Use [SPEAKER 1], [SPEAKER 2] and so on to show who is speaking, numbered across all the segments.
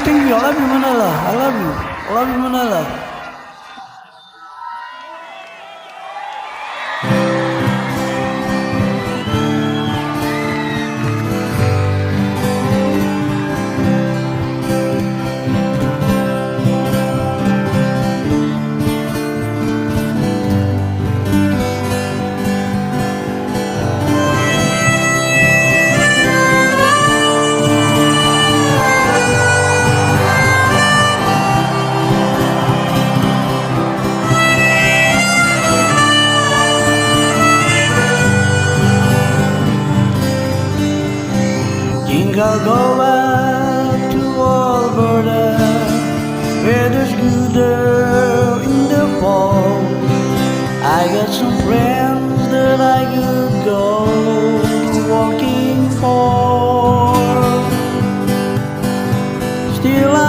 [SPEAKER 1] thank you. I love you, Manala. I love you. I love you, Manala. I'll go back to Alberta, where there's gooder in the fall. I got some friends that I could go walking for. Still I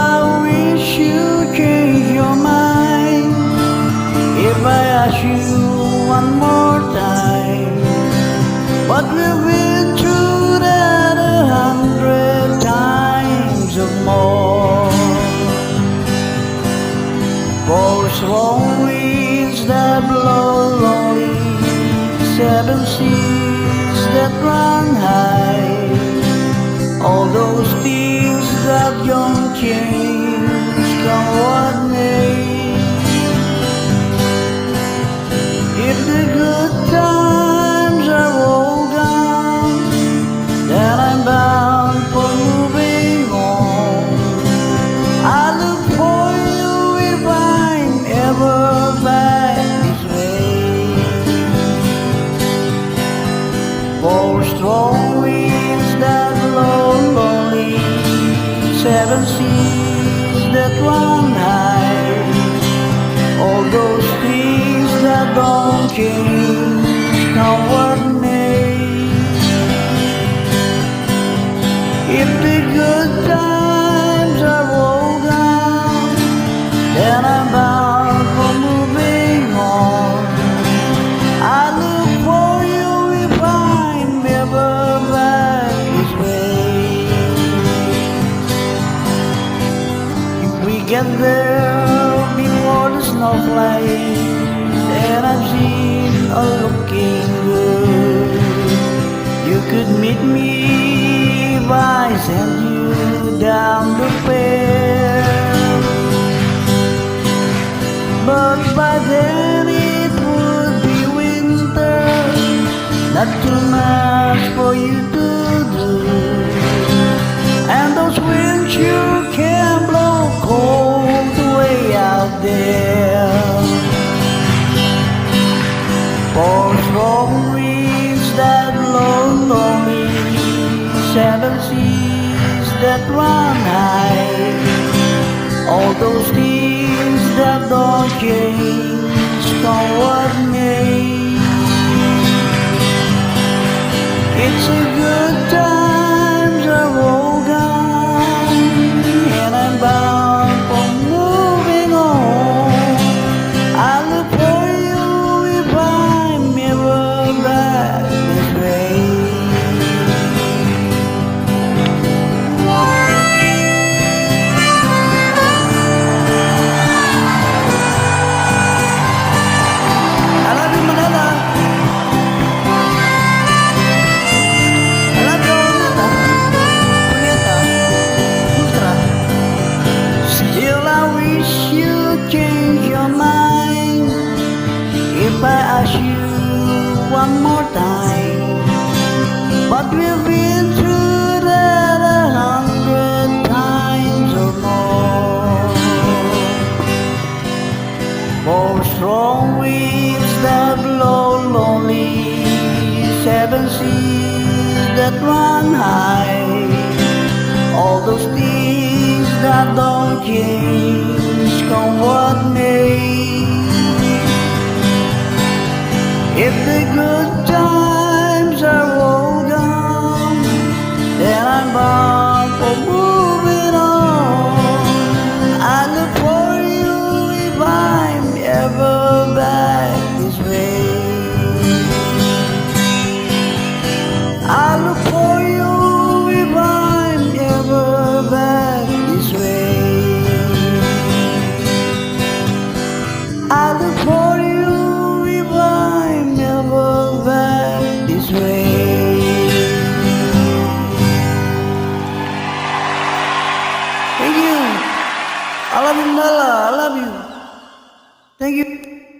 [SPEAKER 1] wish you change your mind if I ask you one more time. But we've been through that 100 times or more. For strong winds that blow lonely, 7 seas that run high, all those things that don't change, come what may. If the good times are all gone, then I'm bound for moving on. I look for you if I'm ever back this way. For strong winds that blow lonely, 7 seas that run high, all those things that don't change, come what may. If the good times are all gone, then I'm bound for moving on. I look for you if I'm ever back this way. If we get there before the snow flies and I'm seen a looking good, you could meet me if I send you down the fair. But by then it would be winter, not too much for you to do, and those winds you can blow cold way out there. For strong winds that blow lonely, 7 seas that run high, all those things that don't change, come what may. It's a good times are all gone, and I'm bound for moving on. I look for you if I'm ever back this way. If I ask you one more time, but we've been through that 100 times or more. For strong winds that blow lonely, 7 seas that run high, all those things that don't change, come what may. If the good times are all gone, then I'm bound for moving on. I look for you if I'm ever back this way. I look for you if I'm ever back this way. Hala, I love you. Thank you.